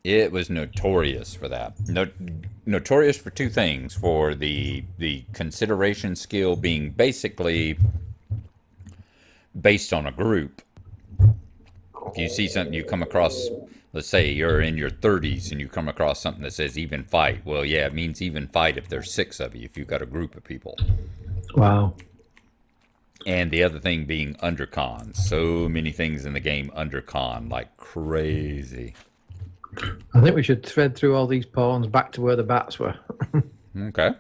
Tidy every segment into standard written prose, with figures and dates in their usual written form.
It was notorious for that. Notorious for two things: for the consideration skill being basically based on a group. If you see something, you come across, let's say you're in your 30s and you come across something that says even fight. Well, yeah, it means even fight if there's six of you, if you've got a group of people. Wow. And the other thing being undercon. So many things in the game undercon like crazy. I think we should thread through all these pawns back to where the bats were. Okay.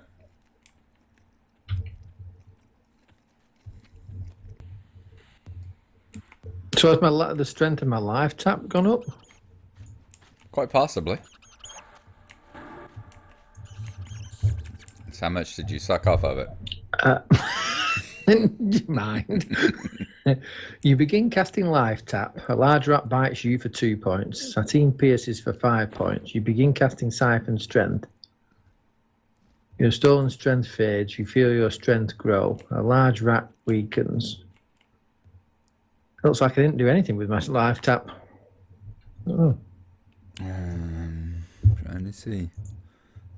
So has the strength of my life tap gone up? Quite possibly. So how much did you suck off of it? Mind. You begin casting life tap. A large rat bites you for 2 points. Sateen pierces for 5 points. You begin casting siphon strength. Your stolen strength fades. You feel your strength grow. A large rat weakens. Looks like I didn't do anything with my life tap. Oh. Trying to see.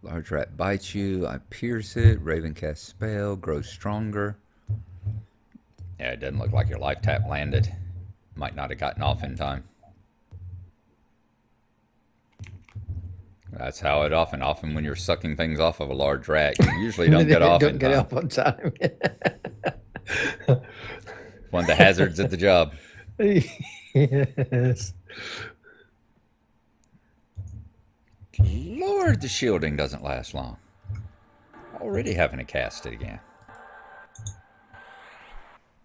Large rat bites you. I pierce it. Raven cast spell. Grows stronger. Yeah, it doesn't look like your life tap landed. Might not have gotten off in time. That's how it often when you're sucking things off of a large rat, you usually don't get off in time. Don't get off on time. One of the hazards of the job. Yes. Lord, the shielding doesn't last long. Already having to cast it again.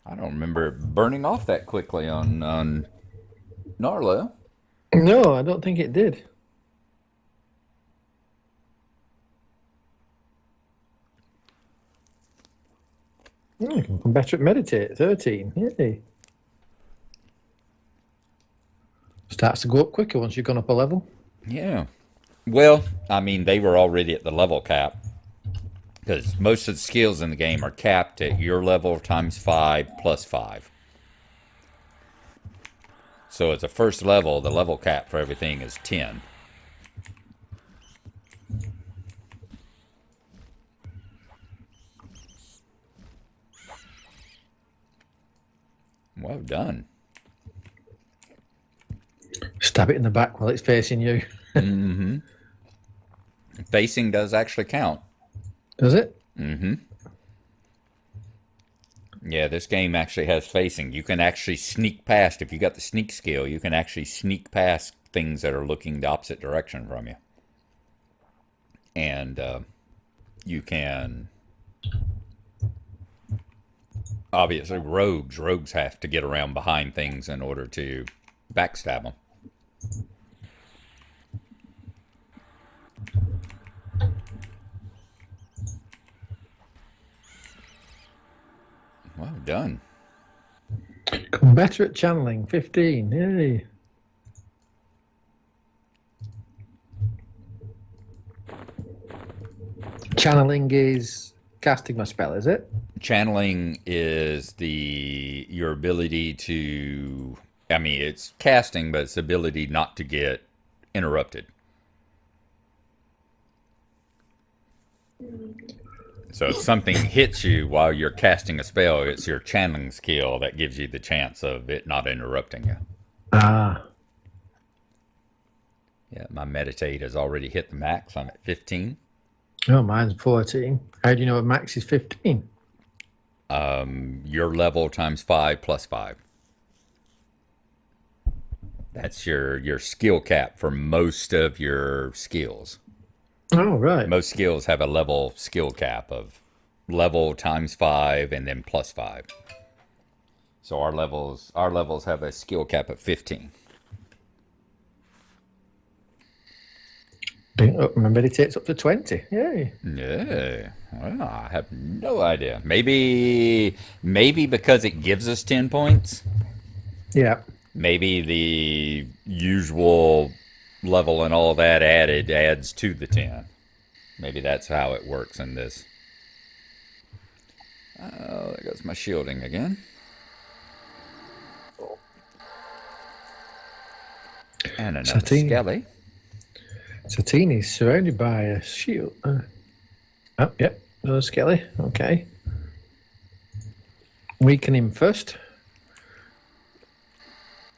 I don't remember it burning off that quickly on Gnarlo. No, I don't think it did. I'm better at meditate. 13. Yay. Starts to go up quicker once you've gone up a level. Yeah. Well, I mean, they were already at the level cap. Because most of the skills in the game are capped at your level times 5 plus 5. So as a first level, the level cap for everything is 10. Well done. Stab it in the back while it's facing you. Mm-hmm. Facing does actually count. Does it? Mm-hmm. Yeah, this game actually has facing. You can actually sneak past. If you got the sneak skill, you can actually sneak past things that are looking the opposite direction from you. And you can... Obviously, rogues have to get around behind things in order to backstab them. Well done. I'm better at channeling. 15. Yay. Channeling is casting my spell, is it? Channeling is your ability to... I mean, it's casting, but it's the ability not to get interrupted. So if something hits you while you're casting a spell, it's your channeling skill that gives you the chance of it not interrupting you. Ah. Yeah, my meditate has already hit the max. I'm at 15. Oh, mine's 14. How do you know max is 15? Your level times 5 plus 5. That's your skill cap for most of your skills. Oh, right. Most skills have a level skill cap of level times 5 and then plus 5. So our levels have a skill cap of 15. My meditate's up to 20. Yay. Yeah. Well, I have no idea. Maybe because it gives us 10 points. Yeah. Maybe the usual level and all that adds to the 10. Maybe that's how it works in this. Oh, there goes my shielding again. And another Sateen. skelly. Sateen is surrounded by a shield. Oh, yep. Another skelly. Okay. Weaken him first.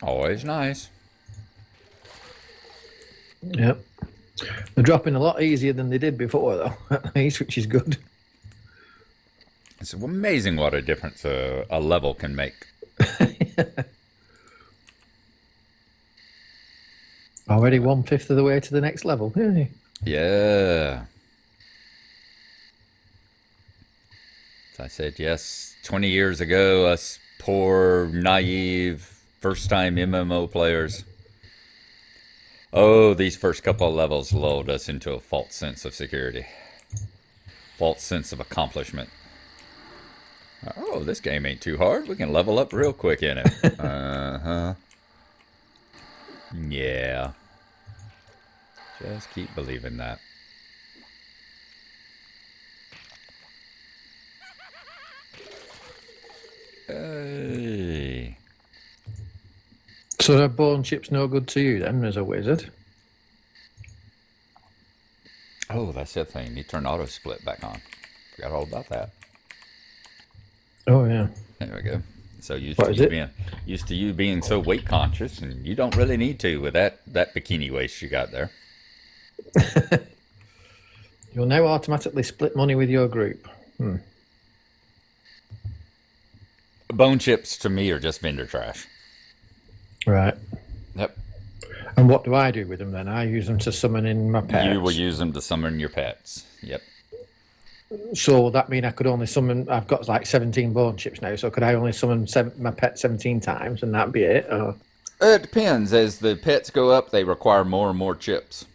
Always nice. Yep. They're dropping a lot easier than they did before, though, at least, which is good. It's amazing what a difference a level can make. Already 1/5 of the way to the next level. Yay. Yeah. As I said, yes, 20 years ago, us poor, naive, first-time MMO players. Oh, these first couple of levels lulled us into a false sense of security. False sense of accomplishment. Oh, this game ain't too hard. We can level up real quick in it. Uh-huh. Yeah. Just keep believing that. Hey. So are bone chips no good to you then, as a wizard? Oh, that's the thing. You turn auto split back on. Forgot all about that. Oh yeah. There we go. So used What to is you it? being so weight conscious, and you don't really need to with that bikini waist you got there. You'll now automatically split money with your group. Bone chips to me are just vendor trash. Right. Yep. And what do I do with them then? I use them to summon in my pets. You will use them to summon your pets. Yep. So will that mean I could only summon? I've got like 17 bone chips now. So could I only summon my pet 17 times and that'd be it? Or? It depends. As the pets go up, they require more and more chips.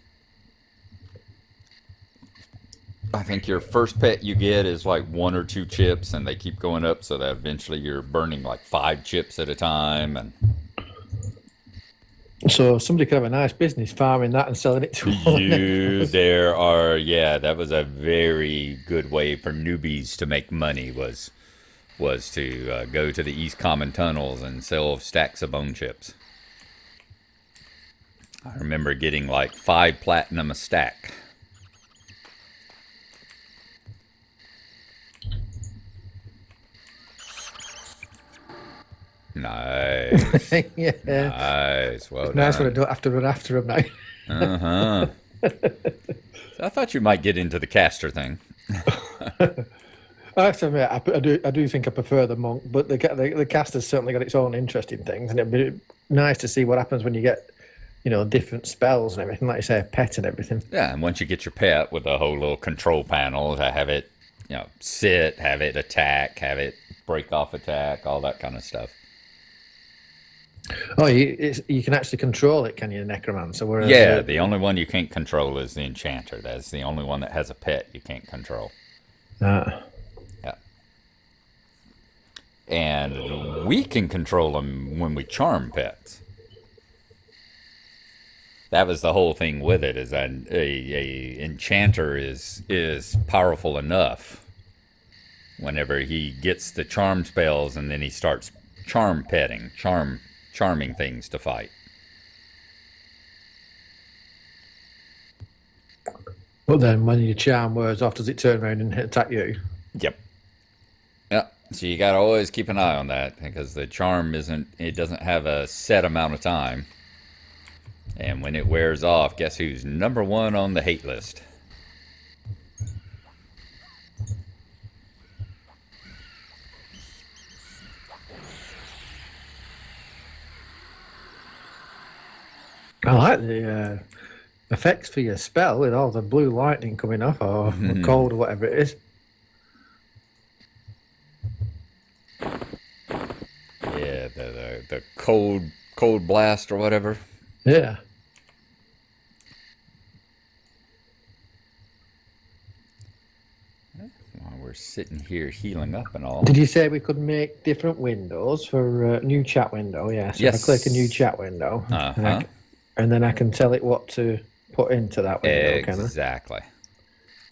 I think your first pet you get is like 1 or 2 chips, and they keep going up, so that eventually you're burning like 5 chips at a time. And So somebody could have a nice business farming that and selling it to that was a very good way for newbies to make money. Was to go to the East Common tunnels and sell stacks of bone chips. I remember getting like 5 platinum a stack. Nice. Yeah. Nice. Well Nice done. when I don't have to run after them now. Uh-huh. I thought you might get into the caster thing. I have to admit, I do think I prefer the monk, but the caster's certainly got its own interesting things, and it'd be nice to see what happens when you get, different spells and everything, like you say, a pet and everything. Yeah, and once you get your pet with a whole little control panel to have it, sit, have it attack, have it break off attack, all that kind of stuff. Oh, you can actually control it, can you, the necromancer? Whereas Yeah, the only one you can't control is the enchanter. That's the only one that has a pet you can't control. Yeah. And we can control them when we charm pets. That was the whole thing with it, is that a enchanter is powerful enough whenever he gets the charm spells, and then he starts charming things to fight. But then when your charm wears off, does it turn around and attack you? Yep. Yep. So you got to always keep an eye on that, because the charm doesn't have a set amount of time. And when it wears off, guess who's number 1 on the hate list? I like the effects for your spell with all the blue lightning coming off, or cold, or whatever it is. Yeah, the cold blast or whatever. Yeah. While we're sitting here healing up and all. Did you say we could make different windows for new chat window? Yeah. So Yes. if I click a new chat window, and then I can tell it what to put into that window. Exactly.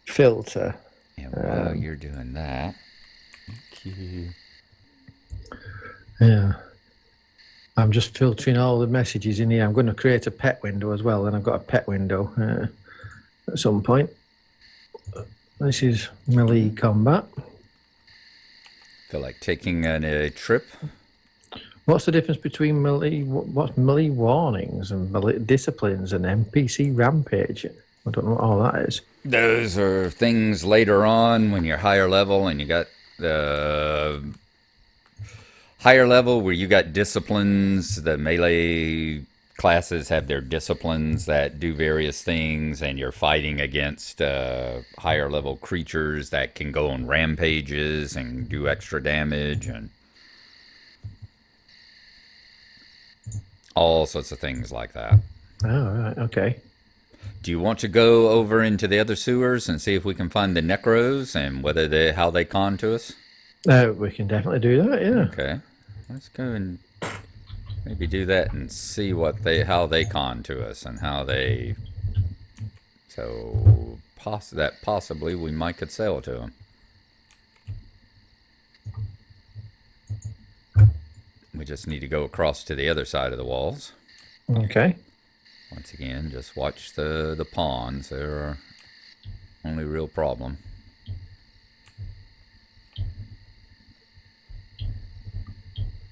Filter. And while you're doing that, thank you. Yeah. I'm just filtering all the messages in here. I'm going to create a pet window as well, and I've got a pet window. at some point. This is melee combat. Feel like taking a trip? What's the difference between melee? What's melee warnings and melee disciplines and NPC rampage? I don't know what all that is. Those are things later on when you're higher level and you got the higher level where you got disciplines. The melee classes have their disciplines that do various things, and you're fighting against higher level creatures that can go on rampages and do extra damage and all sorts of things like that. Oh, right, okay. Do you want to go over into the other sewers and see if we can find the necros and how they con to us? We can definitely do that, yeah. Okay, let's go and maybe do that and see how they con to us and how they. So that possibly we might could sell to them. We just need to go across to the other side of the walls. Okay. Once again, just watch the pawns. They're our only real problem.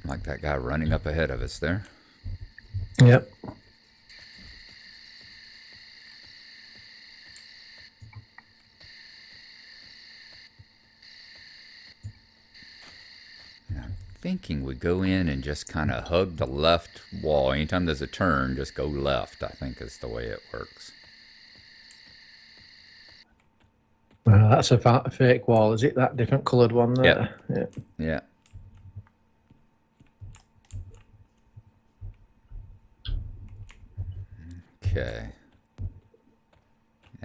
Like that guy running up ahead of us there. Yep. Thinking we go in and just kind of hug the left wall. Anytime there's a turn, just go left, I think is the way it works. That's a fake wall, is it? That different coloured one there? Yep. Yeah. Okay.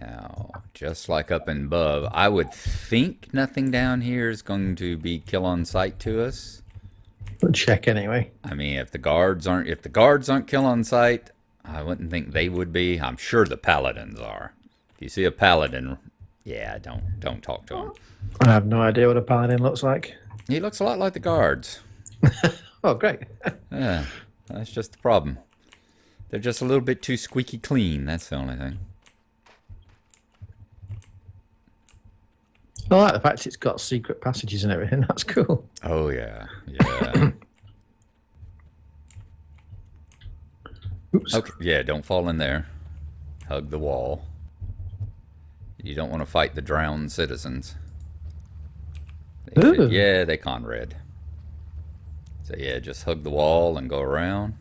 Now, just like up and above, I would think nothing down here is going to be kill on sight to us. We'll check anyway. I mean, if the guards aren't kill on sight, I wouldn't think they would be. I'm sure the paladins are. If you see a paladin, yeah, don't talk to him. I have no idea what a paladin looks like. He looks a lot like the guards. Oh, great. Yeah, that's just the problem. They're just a little bit too squeaky clean. That's the only thing. I like the fact it's got secret passages and everything. That's cool. Oh, yeah. Yeah. Oops. Okay. Yeah, don't fall in there. Hug the wall. You don't want to fight the drowned citizens. They con red. So, yeah, just hug the wall and go around.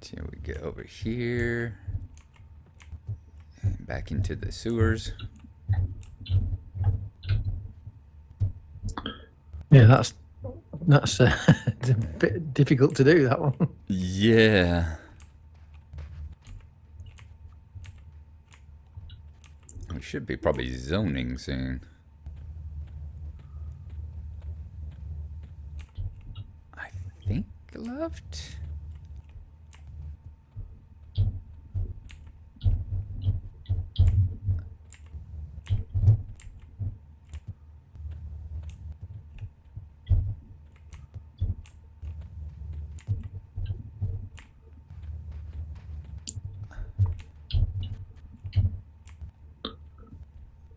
So we get over here and back into the sewers. Yeah, that's it's a bit difficult to do, that one. Yeah. We should be probably zoning soon. I think left.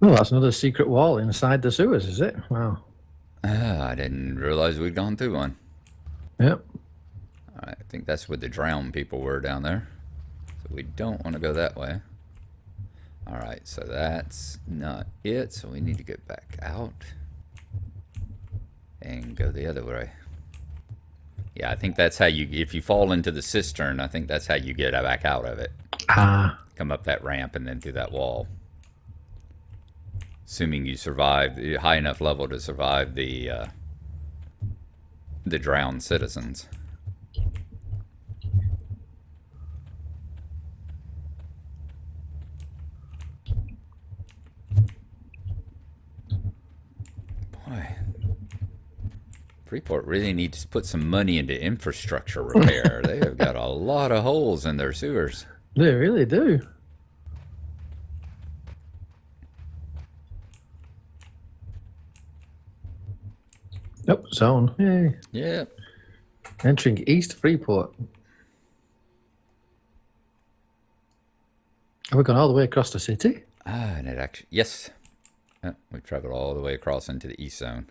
Oh, that's another secret wall inside the sewers, is it? Wow. I didn't realize we'd gone through one. Yep. I think that's where the drowned people were down there. So we don't want to go that way. Alright, so that's not it. So we need to get back out and go the other way. Yeah, I think that's how if you fall into the cistern, I think that's how you get back out of it. Ah. Come up that ramp and then through that wall. Assuming you survive the high enough level to survive the drowned citizens. Boy, Freeport really needs to put some money into infrastructure repair. They have got a lot of holes in their sewers. They really do. Nope, zone. Yay. Yeah. Entering East Freeport. Have we gone all the way across the city? And it actually, yes. We traveled all the way across into the east zone.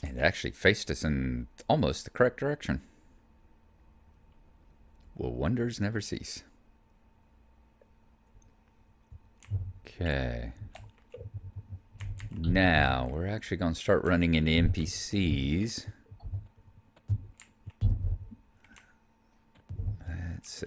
And it actually faced us in almost the correct direction. Will wonders never cease? Okay. Now, we're actually going to start running into NPCs. Let's see.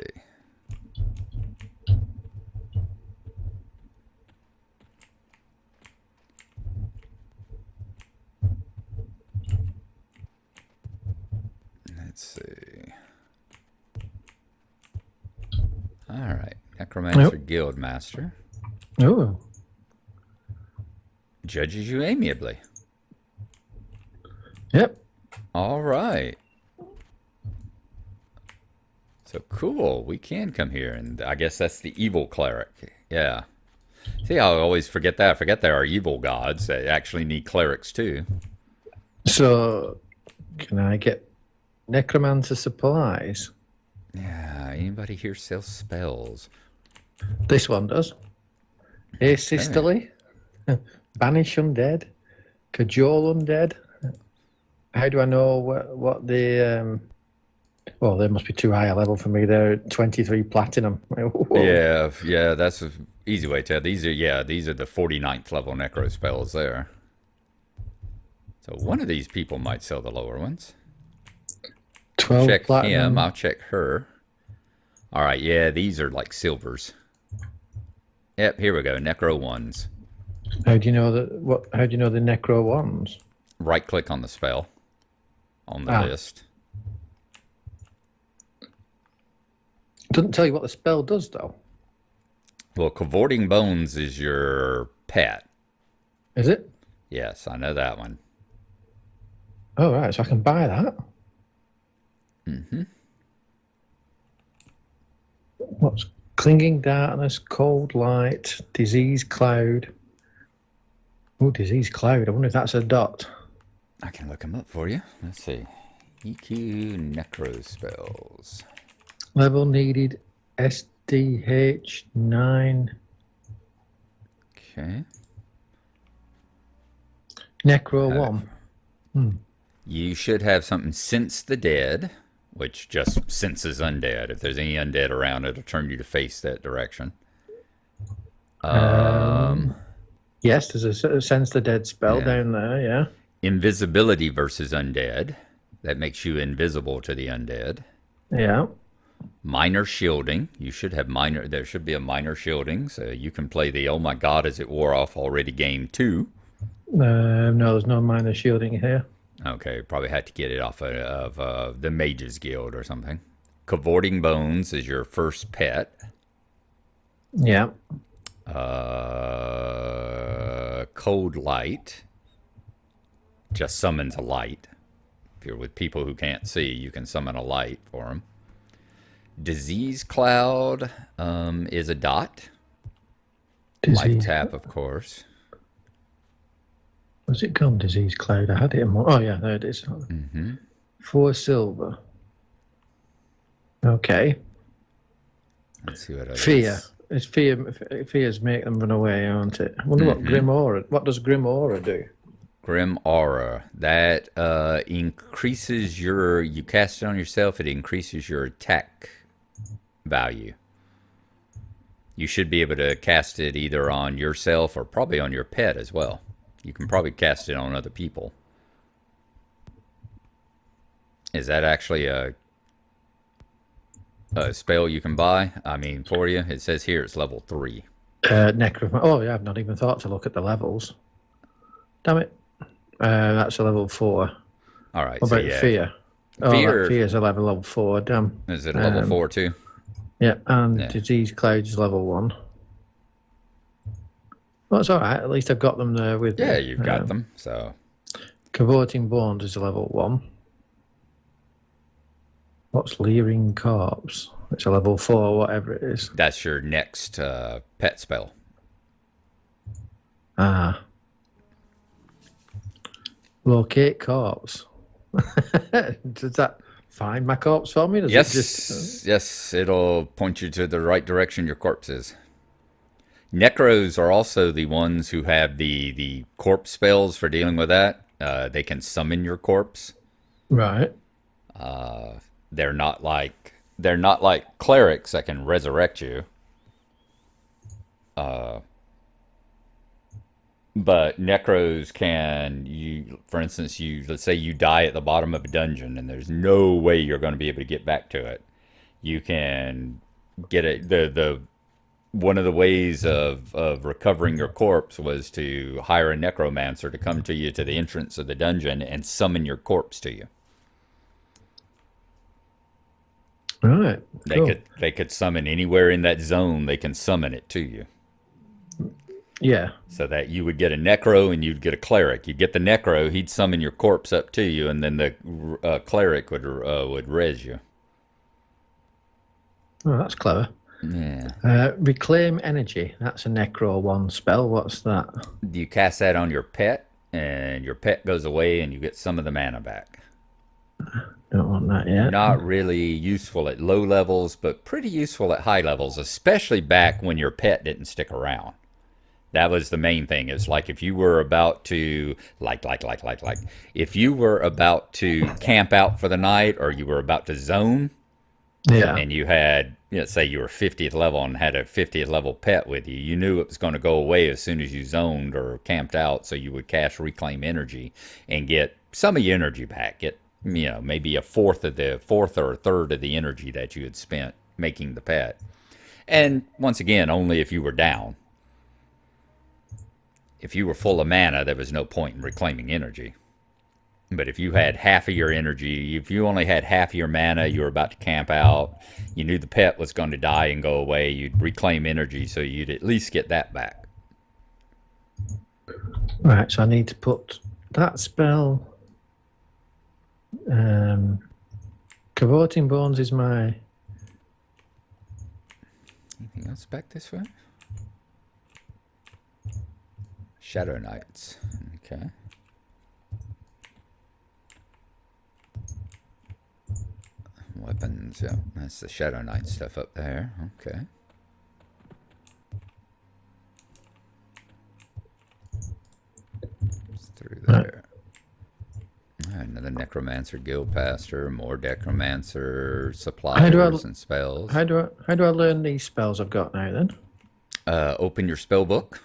Let's see. All right. Necromancer Guild Master. Oh. Judges you amiably. Yep. All right. So cool. We can come here, and I guess that's the evil cleric. Yeah. See, I always forget that. I forget there are evil gods that actually need clerics too. So, can I get necromancer supplies? Yeah. Anybody here sells spells? This one does. Hey, sisterly. Banish undead. Cajole undead. How do I know what the... well, they must be too high a level for me. They're 23 platinum. Whoa. Yeah, that's an easy way to tell. These are the 49th level necro spells there. So one of these people might sell the lower ones. 12 check platinum. him, I'll check her. All right, yeah, these are like silvers. Yep, here we go, necro ones. How do you know how do you know the necro ones? Right click on the spell on the list. Doesn't tell you what the spell does, though. Well, Cavorting Bones is your pet. Is it? Yes, I know that one. Oh, right. So I can buy that. Mm-hmm. What's Clinging Darkness, Cold Light, Disease Cloud. Oh, Disease Cloud. I wonder if that's a dot. I can look them up for you. Let's see. EQ Necro Spells. Level needed SDH 9. Okay. Necro 1. You should have something Sense the Dead, which just senses undead. If there's any undead around, it'll turn you to face that direction. Yes, there's a Sense the Dead spell down there, yeah. Invisibility versus undead. That makes you invisible to the undead. Yeah. Minor shielding. You should have minor. There should be a minor shielding, so you can play the "Oh my God, as it wore off already" game 2. No, there's no minor shielding here. Okay, probably had to get it off of the Mages Guild or something. Cavorting Bones is your first pet. Yeah. Cold Light just summons a light. If you're with people who can't see, you can summon a light for them. Disease Cloud is a dot. Life tap, of course. What's it called? Disease Cloud. I had it in one. Oh, yeah, there it is. 4 silver. Okay. Let's see what Fear. It's fears make them run away, aren't it? I wonder what Grim Aura. What does Grim Aura do? Grim Aura. That increases your. You cast it on yourself. It increases your attack value. You should be able to cast it either on yourself or probably on your pet as well. You can probably cast it on other people. Is that actually a spell you can buy? I mean, for you, it says here it's level 3. Necromancer. Oh, yeah, I've not even thought to look at the levels. Damn it. That's a level 4. All right. What about Fear? Fear's a level 4. Damn. Is it a level 4 too? Yeah, and Disease Cloud is level 1. Well, it's all right. At least I've got them there with me. Yeah, you've got them. So, Cavorting Bones is a level 1. What's Leering Corpse? It's a level 4, whatever it is. That's your next pet spell. Locate Corpse. Does that find my corpse for me? Does it just? Yes, it'll point you to the right direction your corpse is. Necros are also the ones who have the corpse spells for dealing with that. They can summon your corpse. Right. They're not like clerics that can resurrect you. But necros can, you for instance, let's say you die at the bottom of a dungeon and there's no way you're going to be able to get back to it. You can get it. The one of the ways of recovering your corpse was to hire a necromancer to come to you to the entrance of the dungeon and summon your corpse to you. Right. Cool. They could summon anywhere in that zone. They can summon it to you. Yeah. So that you would get a necro and you'd get a cleric. You'd get the necro, he'd summon your corpse up to you, and then the cleric would res you. Oh, that's clever. Yeah. Reclaim energy. That's a Necro 1 spell. What's that? You cast that on your pet, and your pet goes away, and you get some of the mana back. Don't want that yet. Not really useful at low levels, but pretty useful at high levels, especially back when your pet didn't stick around. That was the main thing. It's like if you were about to if you were about to camp out for the night, or you were about to zone, Yeah. and you had, say you were 50th level and had a 50th level pet with you, you knew it was going to go away as soon as you zoned or camped out. So you would cast reclaim energy and get some of your energy back. Get, maybe a fourth or a third of the energy that you had spent making the pet. And once again, only if you were down. If you were full of mana, there was no point in reclaiming energy. But if you had half of your energy, if you only had half of your mana, you were about to camp out, you knew the pet was going to die and go away, you'd reclaim energy so you'd at least get that back. Right, so I need to put that spell. Cavorting Bones is my... Anything else back this way? Shadow Knights. Okay. Weapons, yeah. That's the Shadow Knight stuff up there. Okay. It's through there. Another Necromancer Guild Pastor, more Necromancer suppliers and spells. How do I learn these spells I've got now then? Open your spell book.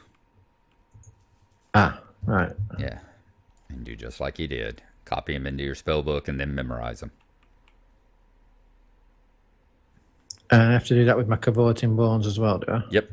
Ah, right. Yeah. And do just like you did. Copy them into your spell book and then memorize them. And I have to do that with my Cavorting Bones as well, do I? Yep.